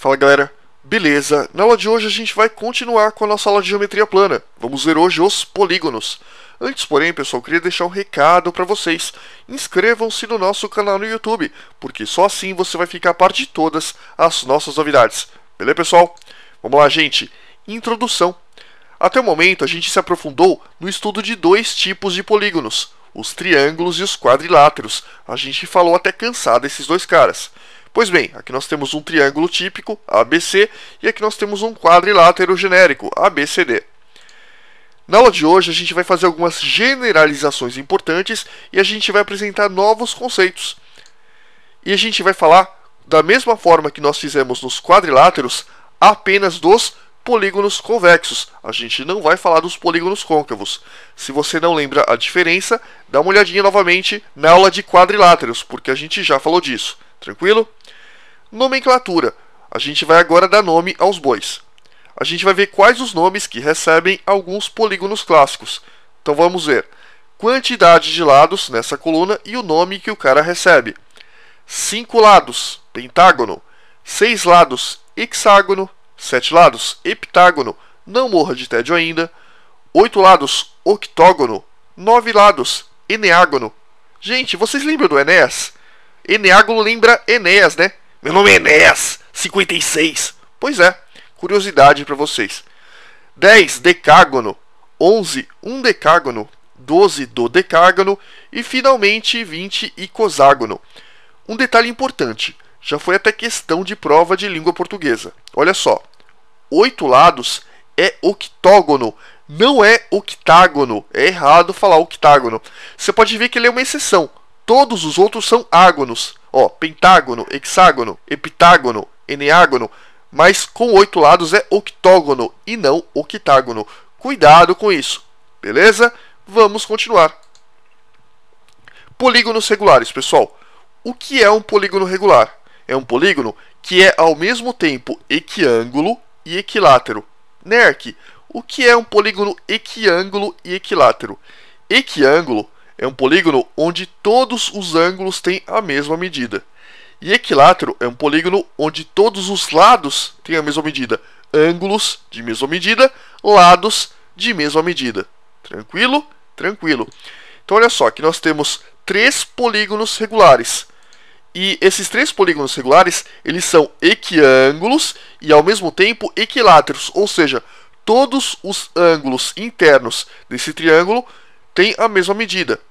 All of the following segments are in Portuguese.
Fala galera, beleza? Na aula de hoje a gente vai continuar com a nossa aula de geometria plana. Vamos ver hoje os polígonos. Antes, porém, pessoal, eu queria deixar um recado para vocês. Inscrevam-se no nosso canal no YouTube, porque só assim você vai ficar a par de todas as nossas novidades. Beleza, pessoal? Vamos lá, gente. Introdução. Até o momento, a gente se aprofundou no estudo de dois tipos de polígonos, os triângulos e os quadriláteros. A gente falou até cansar desses dois caras. Pois bem, aqui nós temos um triângulo típico, ABC, e aqui nós temos um quadrilátero genérico, ABCD. Na aula de hoje, a gente vai fazer algumas generalizações importantes e a gente vai apresentar novos conceitos. E a gente vai falar, da mesma forma que nós fizemos nos quadriláteros, apenas dos polígonos convexos. A gente não vai falar dos polígonos côncavos. Se você não lembra a diferença, dá uma olhadinha novamente na aula de quadriláteros, porque a gente já falou disso. Tranquilo? Nomenclatura. A gente vai agora dar nome aos bois. A gente vai ver quais os nomes que recebem alguns polígonos clássicos. Então vamos ver. Quantidade de lados nessa coluna e o nome que o cara recebe. 5 lados, pentágono. 6 lados, hexágono. 7 lados, heptágono. Não morra de tédio ainda. 8 lados, octógono. 9 lados, eneágono. Gente, vocês lembram do Enéas? Eneágono lembra Enéas, né? Meu nome é Enéas, 56. Pois é, curiosidade para vocês. 10, decágono. 11, um decágono. 12, dodecágono. E finalmente 20, icoságono. Um detalhe importante, já foi até questão de prova de língua portuguesa. Olha só, 8 lados é octógono, não é octágono. É errado falar octágono. Você pode ver que ele é uma exceção. Todos os outros são ágonos. Ó, pentágono, hexágono, heptágono, eneágono. Mas com 8 lados é octógono e não octágono. Cuidado com isso. Beleza? Vamos continuar. Polígonos regulares, pessoal. O que é um polígono regular? É um polígono que é ao mesmo tempo equiângulo e equilátero. Nerk, o que é um polígono equiângulo e equilátero? Equiângulo é um polígono onde todos os ângulos têm a mesma medida. E equilátero é um polígono onde todos os lados têm a mesma medida. Ângulos de mesma medida, lados de mesma medida. Tranquilo? Tranquilo. Então olha só, aqui nós temos 3 polígonos regulares. E esses 3 polígonos regulares, eles são equiângulos e ao mesmo tempo equiláteros. Ou seja, todos os ângulos internos desse triângulo têm a mesma medida.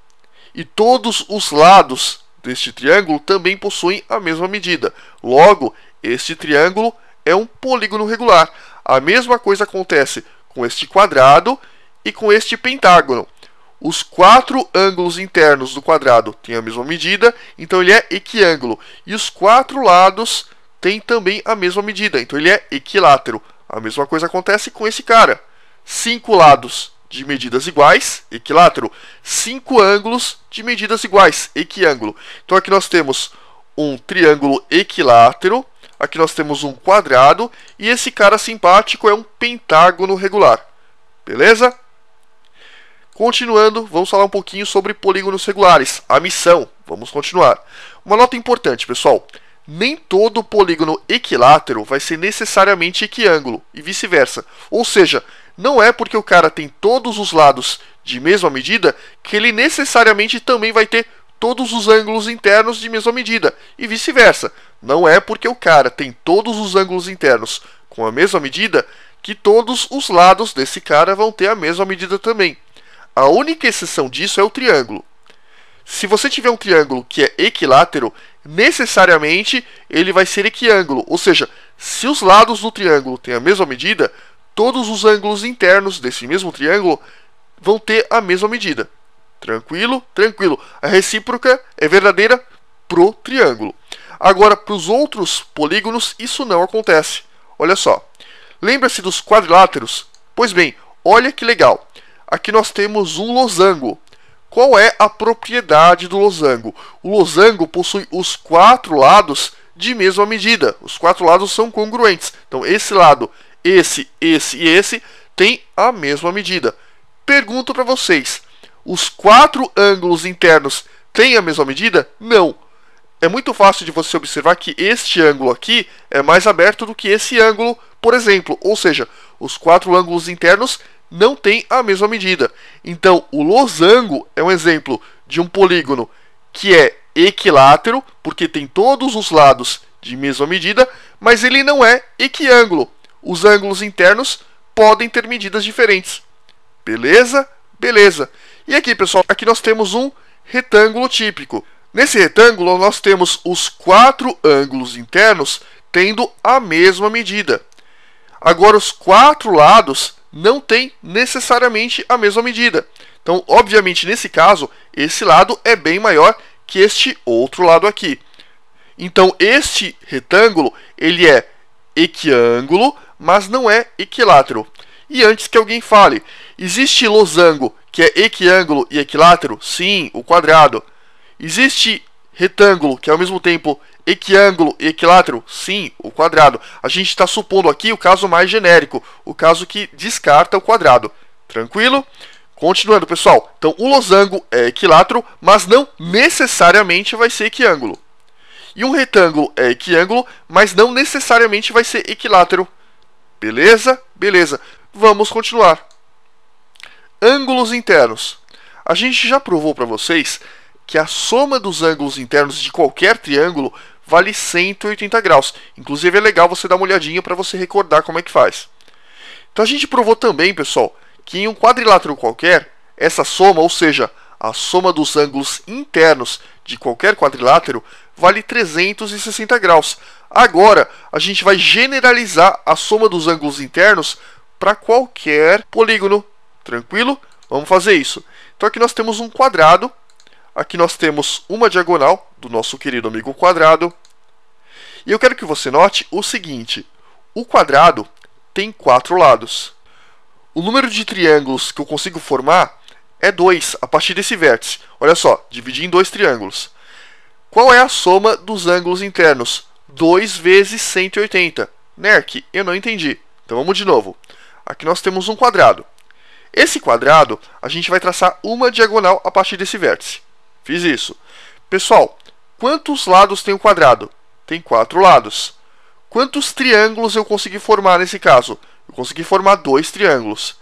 E todos os lados deste triângulo também possuem a mesma medida. Logo, este triângulo é um polígono regular. A mesma coisa acontece com este quadrado e com este pentágono. Os 4 ângulos internos do quadrado têm a mesma medida, então ele é equiângulo. E os 4 lados têm também a mesma medida, então ele é equilátero. A mesma coisa acontece com esse cara. 5 lados de medidas iguais, equilátero. 5 ângulos de medidas iguais, equiângulo. Então aqui nós temos um triângulo equilátero, aqui nós temos um quadrado, e esse cara simpático é um pentágono regular. Beleza? Continuando, vamos falar um pouquinho sobre polígonos regulares, a missão. Vamos continuar. Uma nota importante, pessoal. Nem todo polígono equilátero vai ser necessariamente equiângulo, e vice-versa. Ou seja, não é porque o cara tem todos os lados de mesma medida que ele necessariamente também vai ter todos os ângulos internos de mesma medida, e vice-versa. Não é porque o cara tem todos os ângulos internos com a mesma medida que todos os lados desse cara vão ter a mesma medida também. A única exceção disso é o triângulo. Se você tiver um triângulo que é equilátero, necessariamente ele vai ser equiângulo. Ou seja, se os lados do triângulo têm a mesma medida, todos os ângulos internos desse mesmo triângulo vão ter a mesma medida. Tranquilo? Tranquilo. A recíproca é verdadeira pro triângulo. Agora, para os outros polígonos, isso não acontece. Olha só. Lembra-se dos quadriláteros? Pois bem, olha que legal. Aqui nós temos um losango. Qual é a propriedade do losango? O losango possui os 4 lados de mesma medida. Os 4 lados são congruentes. Então, esse lado, esse e esse têm a mesma medida. Pergunto para vocês, os 4 ângulos internos têm a mesma medida? Não. é muito fácil de você observar que este ângulo aqui é mais aberto do que esse ângulo, por exemplo. Ou seja, os 4 ângulos internos não têm a mesma medida. Então, o losango é um exemplo de um polígono que é equilátero, porque tem todos os lados de mesma medida, mas ele não é equiângulo. Os ângulos internos podem ter medidas diferentes. Beleza? Beleza. E aqui, pessoal, aqui nós temos um retângulo típico. Nesse retângulo, nós temos os 4 ângulos internos tendo a mesma medida. Agora, os 4 lados não têm necessariamente a mesma medida. Então, obviamente, nesse caso, esse lado é bem maior que este outro lado aqui. Então, este retângulo, ele é equiângulo, mas não é equilátero. E antes que alguém fale, existe losango que é equiângulo e equilátero? Sim, o quadrado. Existe retângulo que é ao mesmo tempo equiângulo e equilátero? Sim, o quadrado. A gente está supondo aqui o caso mais genérico, o caso que descarta o quadrado. Tranquilo? Continuando, pessoal. Então, o losango é equilátero, mas não necessariamente vai ser equiângulo. E um retângulo é equiângulo, mas não necessariamente vai ser equilátero. Beleza? Beleza. Vamos continuar. Ângulos internos. A gente já provou para vocês que a soma dos ângulos internos de qualquer triângulo vale 180 graus. Inclusive é legal você dar uma olhadinha para você recordar como é que faz. Então a gente provou também, pessoal, que em um quadrilátero qualquer, essa soma, ou seja, a soma dos ângulos internos de qualquer quadrilátero, vale 360 graus. Agora, a gente vai generalizar a soma dos ângulos internos para qualquer polígono. Tranquilo? Vamos fazer isso. Então aqui nós temos um quadrado. Aqui nós temos uma diagonal do nosso querido amigo quadrado. E eu quero que você note o seguinte. O quadrado tem 4 lados. O número de triângulos que eu consigo formar é 2 a partir desse vértice. Olha só, dividi em 2 triângulos. Qual é a soma dos ângulos internos? 2 vezes 180. Nerk, eu não entendi. Então vamos de novo. Aqui nós temos um quadrado. Esse quadrado, a gente vai traçar uma diagonal a partir desse vértice. Fiz isso. Pessoal, quantos lados tem o quadrado? Tem 4 lados. Quantos triângulos eu consegui formar nesse caso? Eu consegui formar 2 triângulos.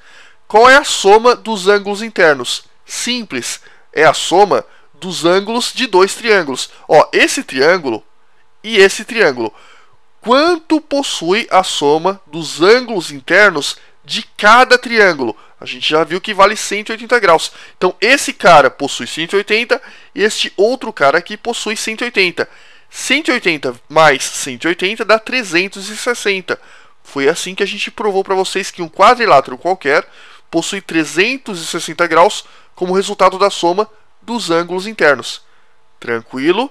Qual é a soma dos ângulos internos? Simples. É a soma dos ângulos de 2 triângulos. Ó, esse triângulo e esse triângulo. Quanto possui a soma dos ângulos internos de cada triângulo? A gente já viu que vale 180 graus. Então, esse cara possui 180 e este outro cara aqui possui 180. 180 mais 180 dá 360. Foi assim que a gente provou para vocês que um quadrilátero qualquer possui 360 graus como resultado da soma dos ângulos internos. Tranquilo?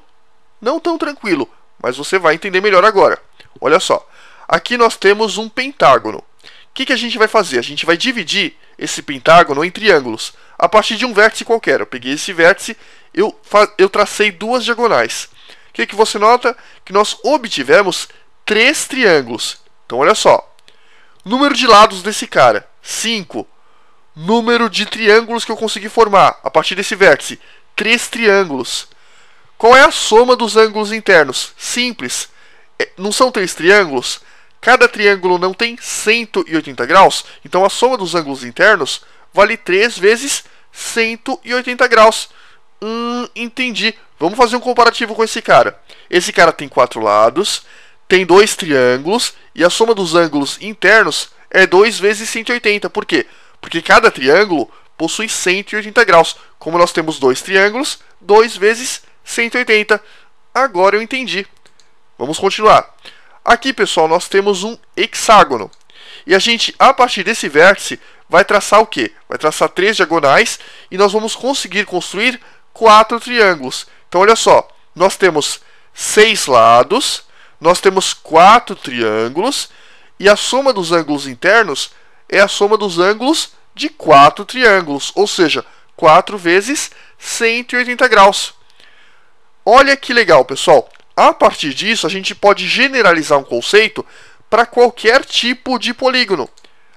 Não tão tranquilo, mas você vai entender melhor agora. Olha só, aqui nós temos um pentágono. O que a gente vai fazer? A gente vai dividir esse pentágono em triângulos a partir de um vértice qualquer. Eu peguei esse vértice, eu tracei 2 diagonais. O que você nota? Que nós obtivemos 3 triângulos. Então, olha só. Número de lados desse cara, 5. Número de triângulos que eu consegui formar a partir desse vértice, 3 triângulos. Qual é a soma dos ângulos internos? Simples. Não são 3 triângulos? Cada triângulo não tem 180 graus? Então, a soma dos ângulos internos vale 3 vezes 180 graus. Entendi. Vamos fazer um comparativo com esse cara. Esse cara tem 4 lados, tem 2 triângulos, e a soma dos ângulos internos é 2 vezes 180. Por quê? Porque cada triângulo possui 180 graus. Como nós temos 2 triângulos, 2 vezes 180. Agora eu entendi. Vamos continuar. Aqui, pessoal, nós temos um hexágono. E a gente, a partir desse vértice, vai traçar o quê? Vai traçar 3 diagonais e nós vamos conseguir construir 4 triângulos. Então, olha só. Nós temos 6 lados, nós temos 4 triângulos e a soma dos ângulos internos é a soma dos ângulos de 4 triângulos. Ou seja, 4 vezes 180 graus. Olha que legal, pessoal. A partir disso, a gente pode generalizar um conceito para qualquer tipo de polígono.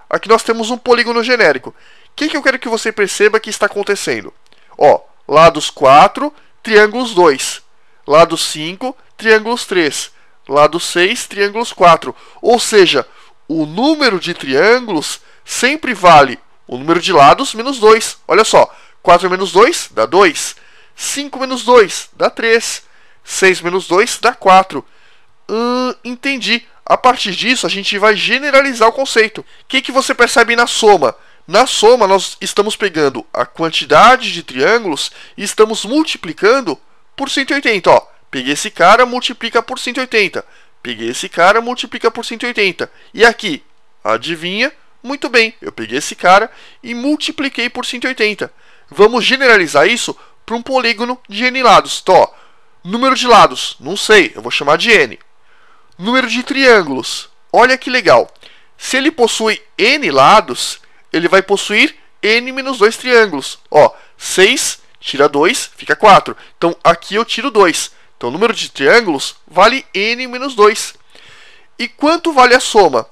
Aqui nós temos um polígono genérico. O que eu quero que você perceba que está acontecendo? Ó, lados 4, triângulos 2. Lado 5, triângulos 3. Lado 6, triângulos 4. Ou seja, o número de triângulos sempre vale o número de lados menos 2. Olha só, 4 menos 2 dá 2. 5 menos 2 dá 3. 6 menos 2 dá 4. Entendi. A partir disso, a gente vai generalizar o conceito. O que você percebe na soma? Na soma, nós estamos pegando a quantidade de triângulos e estamos multiplicando por 180. Ó, peguei esse cara, multiplica por 180. Peguei esse cara, multiplica por 180. E aqui, adivinha? Muito bem, eu peguei esse cara e multipliquei por 180. Vamos generalizar isso para um polígono de n lados. Então, ó, número de lados, não sei, eu vou chamar de n. Número de triângulos, olha que legal. Se ele possui n lados, ele vai possuir n menos 2 triângulos. Ó, 6 tira 2, fica 4. Então, aqui eu tiro 2. Então, o número de triângulos vale n menos 2. E quanto vale a soma?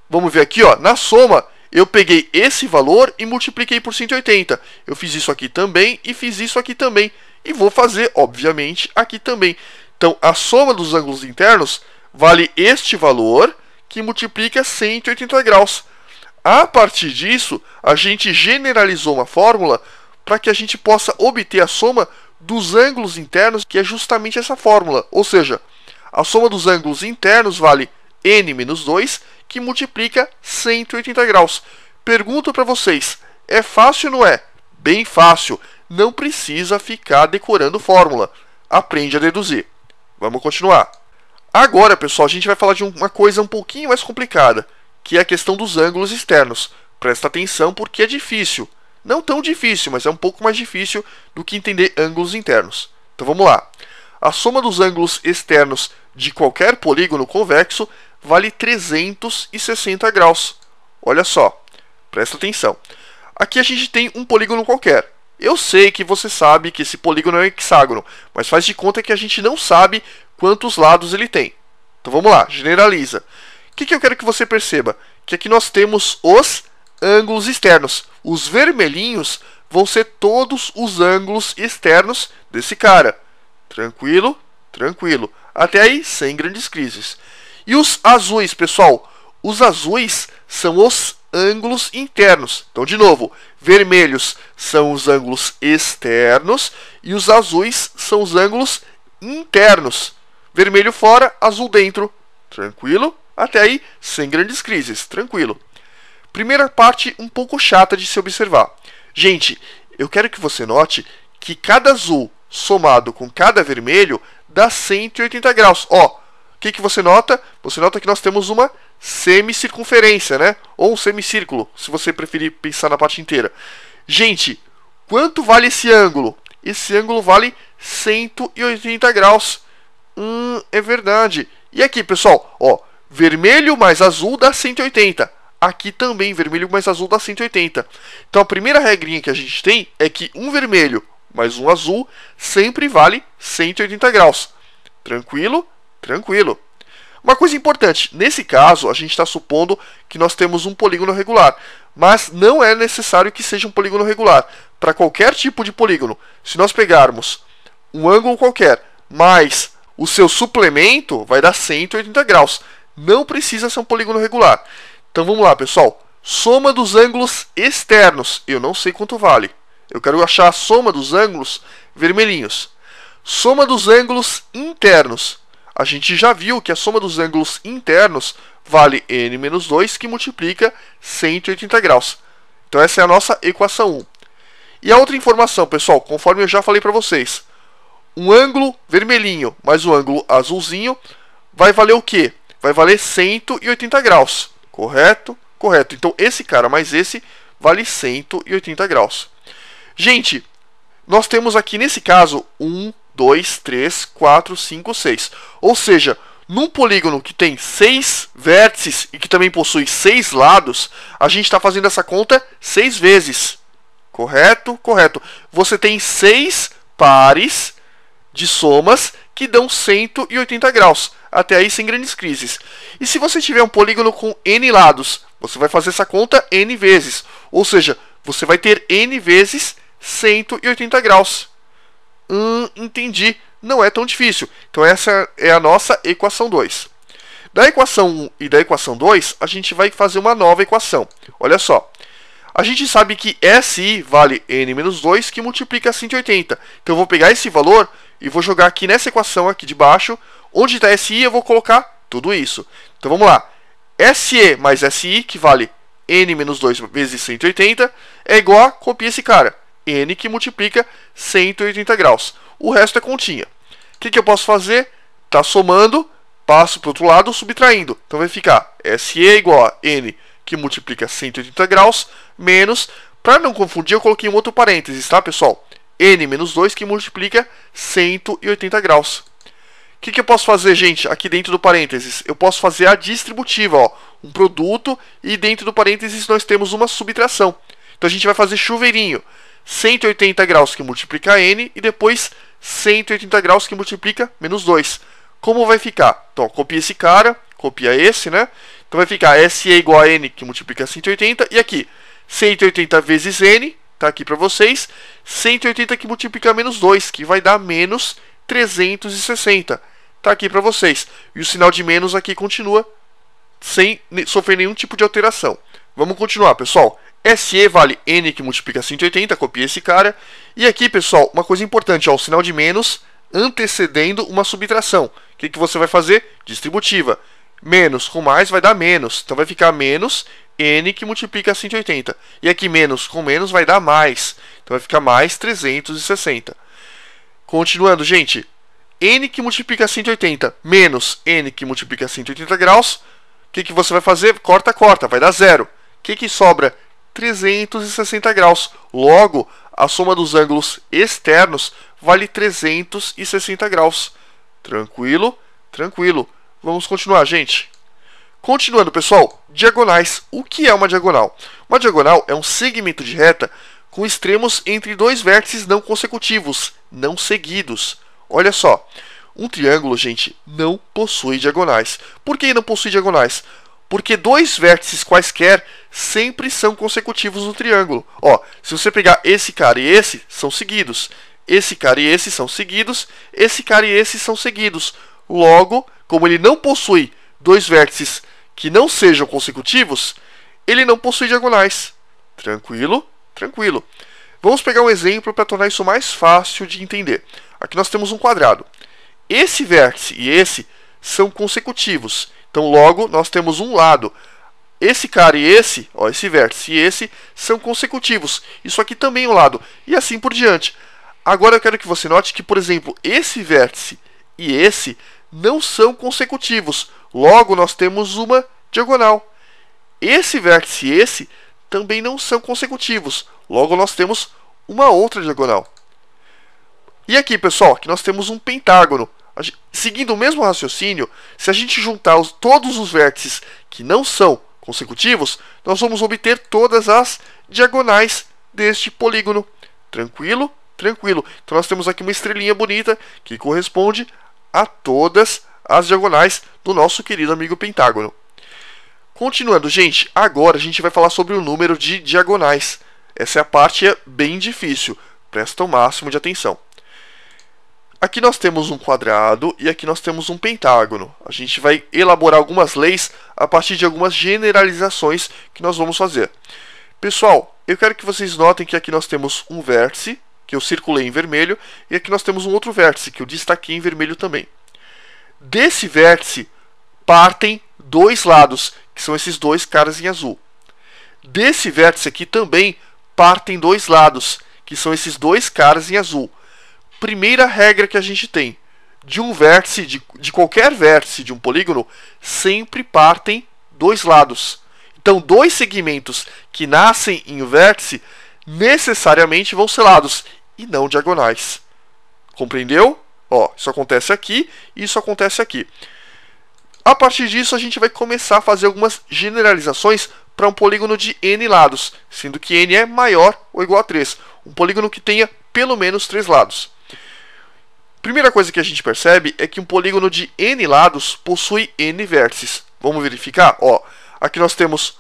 Vamos ver aqui, ó. Na soma, eu peguei esse valor e multipliquei por 180. Eu fiz isso aqui também e fiz isso aqui também. E vou fazer, obviamente, aqui também. Então, a soma dos ângulos internos vale este valor que multiplica 180 graus. A partir disso, a gente generalizou uma fórmula para que a gente possa obter a soma dos ângulos internos, que é justamente essa fórmula. Ou seja, a soma dos ângulos internos vale n menos 2, que multiplica 180 graus. Pergunto para vocês, é fácil ou não é? Bem fácil. Não precisa ficar decorando fórmula. Aprende a deduzir. Vamos continuar. Agora, pessoal, a gente vai falar de uma coisa um pouquinho mais complicada, que é a questão dos ângulos externos. Presta atenção porque é difícil. Não tão difícil, mas é um pouco mais difícil do que entender ângulos internos. Então vamos lá. A soma dos ângulos externos de qualquer polígono convexo vale 360 graus. Olha só, presta atenção. Aqui a gente tem um polígono qualquer. Eu sei que você sabe que esse polígono é um hexágono, mas faz de conta que a gente não sabe quantos lados ele tem. Então vamos lá, generaliza. O que eu quero que você perceba? Que aqui nós temos os ângulos externos. Os vermelhinhos vão ser todos os ângulos externos desse cara. Tranquilo? Tranquilo. Até aí, sem grandes crises. E os azuis, pessoal? Os azuis são os ângulos internos. Então, de novo, vermelhos são os ângulos externos e os azuis são os ângulos internos. Vermelho fora, azul dentro. Tranquilo? Até aí, sem grandes crises. Tranquilo. Primeira parte um pouco chata de se observar. Gente, eu quero que você note que cada azul somado com cada vermelho dá 180 graus. Ó, o que você nota? Você nota que nós temos uma semicircunferência, né? Ou um semicírculo, se você preferir pensar na parte inteira. Gente, quanto vale esse ângulo? Esse ângulo vale 180 graus. É verdade. E aqui, pessoal, ó, vermelho mais azul dá 180. Aqui também, vermelho mais azul dá 180. Então, a primeira regrinha que a gente tem é que um vermelho mais um azul sempre vale 180 graus. Tranquilo? Tranquilo. Uma coisa importante, nesse caso, a gente está supondo que nós temos um polígono regular, mas não é necessário que seja um polígono regular. Para qualquer tipo de polígono, se nós pegarmos um ângulo qualquer, mais o seu suplemento, vai dar 180 graus. Não precisa ser um polígono regular. Então vamos lá, pessoal. Soma dos ângulos externos. Eu não sei quanto vale. Eu quero achar a soma dos ângulos vermelhinhos. Soma dos ângulos internos. A gente já viu que a soma dos ângulos internos vale n menos 2, que multiplica 180 graus. Então essa é a nossa equação 1. E a outra informação, pessoal, conforme eu já falei para vocês. Um ângulo vermelhinho mais um ângulo azulzinho vai valer o quê? Vai valer 180 graus. Correto? Correto. Então esse cara mais esse vale 180 graus. Gente, nós temos aqui nesse caso 1, 2, 3, 4, 5, 6. Ou seja, num polígono que tem 6 vértices e que também possui 6 lados, a gente está fazendo essa conta 6 vezes. Correto? Correto. Você tem 6 pares de somas que dão 180 graus. Até aí sem grandes crises. E se você tiver um polígono com n lados, você vai fazer essa conta n vezes. Ou seja, você vai ter n vezes 180 graus. Entendi. não é tão difícil. Então essa é a nossa equação 2. Da equação 1 e da equação 2, a gente vai fazer uma nova equação. Olha só. A gente sabe que SI vale n menos 2, que multiplica 180. Então eu vou pegar esse valor e vou jogar aqui nessa equação aqui de baixo. Onde está SI, eu vou colocar tudo isso. Então vamos lá. SE mais SI, que vale n menos 2 vezes 180, é igual a, copia esse cara, n que multiplica 180 graus. O resto é continha. O que eu posso fazer? Está somando, passo para o outro lado, subtraindo. Então vai ficar SE igual a n que multiplica 180 graus, menos, para não confundir, eu coloquei um outro parênteses, tá, pessoal? N menos 2 que multiplica 180 graus. O que eu posso fazer, gente, aqui dentro do parênteses? Eu posso fazer a distributiva, ó, um produto, e dentro do parênteses nós temos uma subtração. Então a gente vai fazer chuveirinho. 180 graus que multiplica n, e depois 180 graus que multiplica menos 2. Como vai ficar? Então, copia esse cara, copia esse, né? Então vai ficar SE igual a n, que multiplica 180, e aqui, 180 vezes n, tá aqui para vocês, 180 que multiplica menos 2, que vai dar menos 360. Tá aqui para vocês. E o sinal de menos aqui continua sem sofrer nenhum tipo de alteração. Vamos continuar, pessoal. SE vale n que multiplica 180, copia esse cara. E aqui, pessoal, uma coisa importante, ó, o sinal de menos antecedendo uma subtração. O que você vai fazer? Distributiva. Menos com mais vai dar menos. Então vai ficar menos n que multiplica 180. E aqui menos com menos vai dar mais. Então vai ficar mais 360. Continuando, gente. N que multiplica 180 menos n que multiplica 180 graus. O que você vai fazer? Corta, corta. Vai dar zero. O que sobra? 360 graus. Logo, a soma dos ângulos externos vale 360 graus. Tranquilo? Tranquilo. Vamos continuar, gente. Continuando, pessoal. Diagonais. O que é uma diagonal? Uma diagonal é um segmento de reta com extremos entre dois vértices não consecutivos, não seguidos. Olha só. Um triângulo, gente, não possui diagonais. Por que não possui diagonais? Porque dois vértices quaisquer sempre são consecutivos no triângulo. Ó, se você pegar esse cara e esse, são seguidos. Esse cara e esse são seguidos. Esse cara e esse são seguidos. Logo, como ele não possui dois vértices que não sejam consecutivos, ele não possui diagonais. Tranquilo? Tranquilo. Vamos pegar um exemplo para tornar isso mais fácil de entender. Aqui nós temos um quadrado. Esse vértice e esse são consecutivos. Então, logo, nós temos um lado. Esse cara e esse, ó, esse vértice e esse, são consecutivos. Isso aqui também é um lado. E assim por diante. Agora eu quero que você note que, por exemplo, esse vértice e esse não são consecutivos. Logo, nós temos uma diagonal. Esse vértice e esse também não são consecutivos. Logo, nós temos uma outra diagonal. E aqui, pessoal, aqui nós temos um pentágono. Seguindo o mesmo raciocínio, se a gente juntar todos os vértices que não são consecutivos, nós vamos obter todas as diagonais deste polígono. Tranquilo? Tranquilo. Então nós temos aqui uma estrelinha bonita que corresponde a todas as diagonais do nosso querido amigo pentágono. Continuando, gente, agora a gente vai falar sobre o número de diagonais. Essa é a parte bem difícil. Presta o máximo de atenção. Aqui nós temos um quadrado e aqui nós temos um pentágono. A gente vai elaborar algumas leis a partir de algumas generalizações que nós vamos fazer. Pessoal, eu quero que vocês notem que aqui nós temos um vértice, que eu circulei em vermelho, e aqui nós temos um outro vértice, que eu destaquei em vermelho também. Desse vértice partem dois lados, que são esses dois caras em azul. Desse vértice aqui também partem dois lados, que são esses dois caras em azul. Primeira regra que a gente tem: de um vértice, de qualquer vértice de um polígono, sempre partem dois lados. Então, dois segmentos que nascem em um vértice necessariamente vão ser lados e não diagonais. Compreendeu? Ó, isso acontece aqui e isso acontece aqui. A partir disso, a gente vai começar a fazer algumas generalizações para um polígono de n lados, sendo que n é maior ou igual a 3. Um polígono que tenha pelo menos 3 lados. Primeira coisa que a gente percebe é que um polígono de n lados possui n vértices. Vamos verificar? Ó, aqui nós temos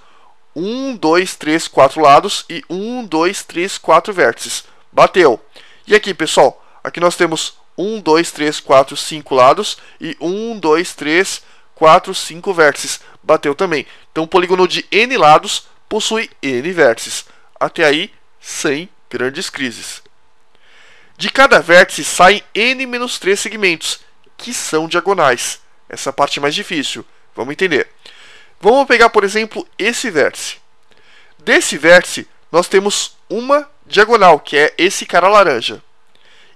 1, 2, 3, 4 lados e 1, 2, 3, 4 vértices. Bateu. E aqui, pessoal, aqui nós temos 1, 2, 3, 4, 5 lados e 1, 2, 3, 4, 5 vértices. Bateu também. Então, o polígono de n lados possui n vértices. Até aí, sem grandes crises. De cada vértice saem n-3 segmentos, que são diagonais. Essa parte é mais difícil. Vamos entender. Vamos pegar, por exemplo, esse vértice. Desse vértice, nós temos uma diagonal, que é esse cara laranja.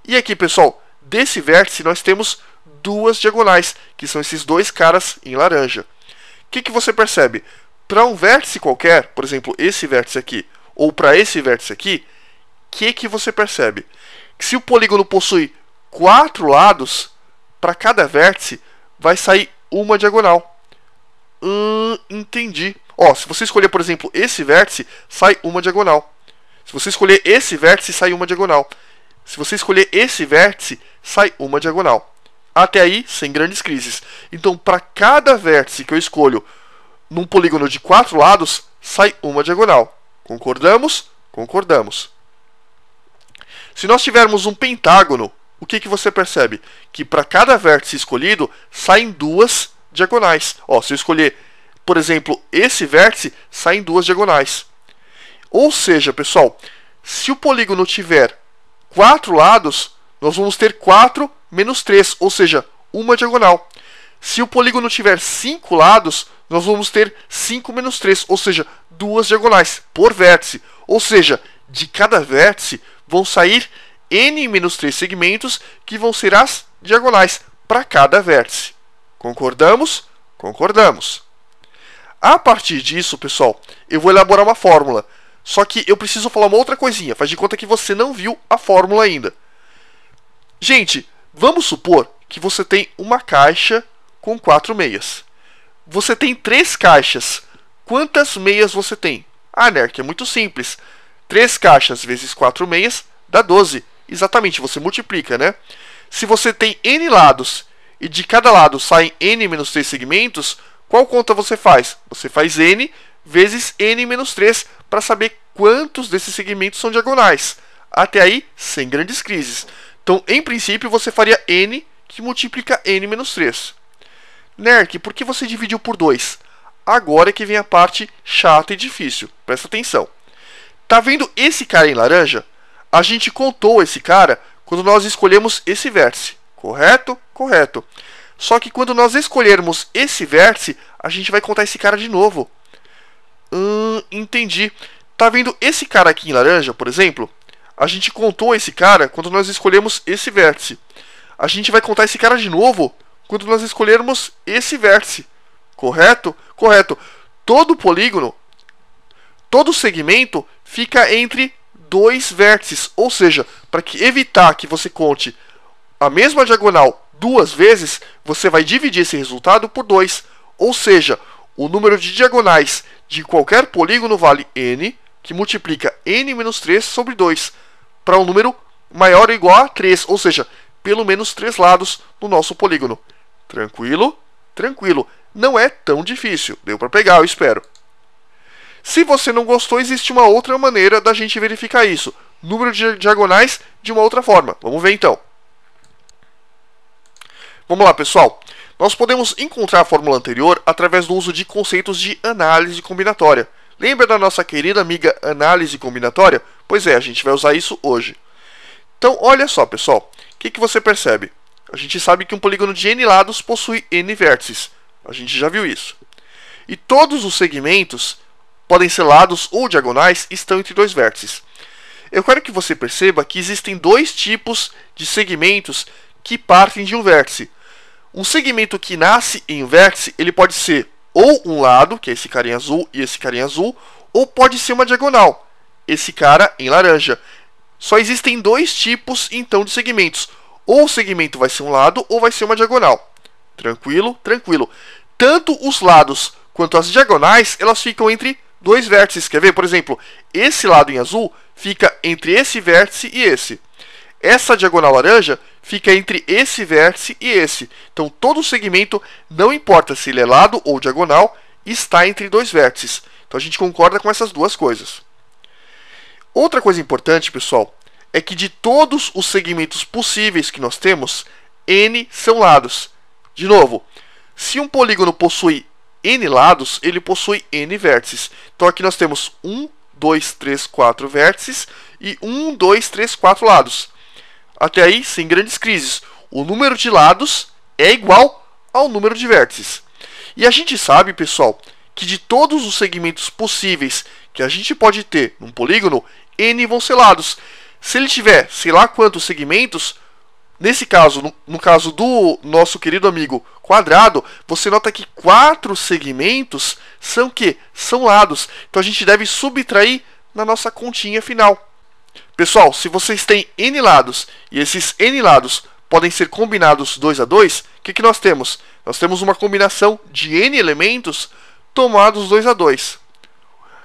E aqui, pessoal, desse vértice, nós temos duas diagonais, que são esses dois caras em laranja. O que você percebe? Para um vértice qualquer, por exemplo, esse vértice aqui, ou para esse vértice aqui, o que você percebe? Que se o polígono possui 4 lados, para cada vértice vai sair uma diagonal. Entendi. Ó, se você escolher, por exemplo, esse vértice, sai uma diagonal. Se você escolher esse vértice, sai uma diagonal. Se você escolher esse vértice, sai uma diagonal. Até aí, sem grandes crises. Então, para cada vértice que eu escolho num polígono de 4 lados, sai uma diagonal. Concordamos? Concordamos. Se nós tivermos um pentágono, o que você percebe? Que para cada vértice escolhido, saem duas diagonais. Ó, se eu escolher, por exemplo, esse vértice, saem duas diagonais. Ou seja, pessoal, se o polígono tiver 4 lados, nós vamos ter 4 menos 3, ou seja, uma diagonal. Se o polígono tiver 5 lados, nós vamos ter 5 menos 3, ou seja, duas diagonais por vértice. Ou seja, de cada vértice vão sair n-3 segmentos, que vão ser as diagonais para cada vértice. Concordamos? Concordamos. A partir disso, pessoal, eu vou elaborar uma fórmula. Só que eu preciso falar uma outra coisinha. Faz de conta que você não viu a fórmula ainda. Gente, vamos supor que você tem uma caixa com 4 meias. Você tem 3 caixas. Quantas meias você tem? Ah, Nerk, é muito simples. 3 caixas vezes 4 meias dá 12. Exatamente, você multiplica, né? Se você tem n lados e de cada lado saem n-3 segmentos, qual conta você faz? Você faz n vezes n-3 para saber quantos desses segmentos são diagonais. Até aí, sem grandes crises. Então, em princípio, você faria n que multiplica n-3. Nerk, por que você dividiu por 2? Agora é que vem a parte chata e difícil. Presta atenção. Tá vendo esse cara em laranja? A gente contou esse cara quando nós escolhemos esse vértice. Correto? Correto. Só que quando nós escolhermos esse vértice, a gente vai contar esse cara de novo. Entendi. Tá vendo esse cara aqui em laranja, por exemplo? A gente contou esse cara quando nós escolhemos esse vértice. A gente vai contar esse cara de novo quando nós escolhermos esse vértice. Correto? Correto. Todo polígono, todo segmento fica entre dois vértices. Ou seja, para evitar que você conte a mesma diagonal 2 vezes, você vai dividir esse resultado por 2. Ou seja, o número de diagonais de qualquer polígono vale n, que multiplica n-3 sobre 2, para um número maior ou igual a 3, ou seja, pelo menos 3 lados no nosso polígono. Tranquilo? Tranquilo. Não é tão difícil. Deu para pegar, eu espero. Se você não gostou, existe uma outra maneira da gente verificar isso. Número de diagonais de uma outra forma. Vamos ver então. Vamos lá, pessoal. Nós podemos encontrar a fórmula anterior através do uso de conceitos de análise combinatória. Lembra da nossa querida amiga análise combinatória? Pois é, a gente vai usar isso hoje. Então, olha só, pessoal. O que você percebe? A gente sabe que um polígono de n lados possui n vértices. A gente já viu isso. E todos os segmentos, podem ser lados ou diagonais, estão entre dois vértices. Eu quero que você perceba que existem dois tipos de segmentos que partem de um vértice. Um segmento que nasce em um vértice, ele pode ser ou um lado, que é esse cara em azul e esse cara em azul, ou pode ser uma diagonal, esse cara em laranja. Só existem dois tipos, então, de segmentos. Ou o segmento vai ser um lado, ou vai ser uma diagonal. Tranquilo? Tranquilo. Tanto os lados quanto as diagonais, elas ficam entre dois vértices. Quer ver? Por exemplo, esse lado em azul fica entre esse vértice e esse. Essa diagonal laranja fica entre esse vértice e esse. Então, todo segmento, não importa se ele é lado ou diagonal, está entre dois vértices. Então, a gente concorda com essas duas coisas. Outra coisa importante, pessoal, é que de todos os segmentos possíveis que nós temos, n são lados. De novo, se um polígono possui n lados, ele possui n vértices. Então aqui nós temos 1, 2, 3, 4 vértices e 1, 2, 3, 4 lados. Até aí, sem grandes crises. O número de lados é igual ao número de vértices. E a gente sabe, pessoal, que de todos os segmentos possíveis que a gente pode ter num polígono, n vão ser lados. Se ele tiver sei lá quantos segmentos, nesse caso, no caso do nosso querido amigo quadrado, você nota que 4 segmentos são que? São lados. Então a gente deve subtrair na nossa continha final. Pessoal, se vocês têm n lados e esses n lados podem ser combinados 2 a 2, o que nós temos? Nós temos uma combinação de n elementos tomados 2 a 2.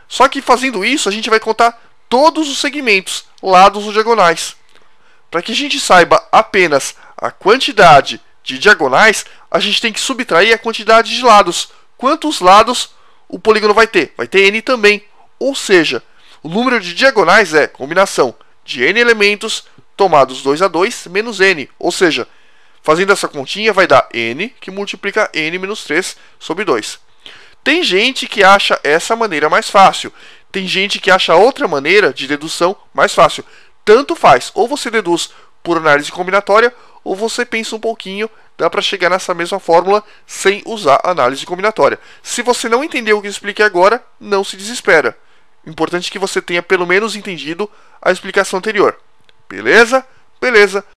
Só que fazendo isso, a gente vai contar todos os segmentos, lados ou diagonais. Para que a gente saiba apenas a quantidade de diagonais, a gente tem que subtrair a quantidade de lados. Quantos lados o polígono vai ter? Vai ter n também. Ou seja, o número de diagonais é combinação de n elementos tomados 2 a 2 menos n. Ou seja, fazendo essa continha vai dar n que multiplica n menos 3 sobre 2. Tem gente que acha essa maneira mais fácil. Tem gente que acha outra maneira de dedução mais fácil. Tanto faz. Ou você deduz por análise combinatória, ou você pensa um pouquinho, dá para chegar nessa mesma fórmula sem usar análise combinatória. Se você não entendeu o que eu expliquei agora, não se desespera. Importante que você tenha pelo menos entendido a explicação anterior. Beleza? Beleza.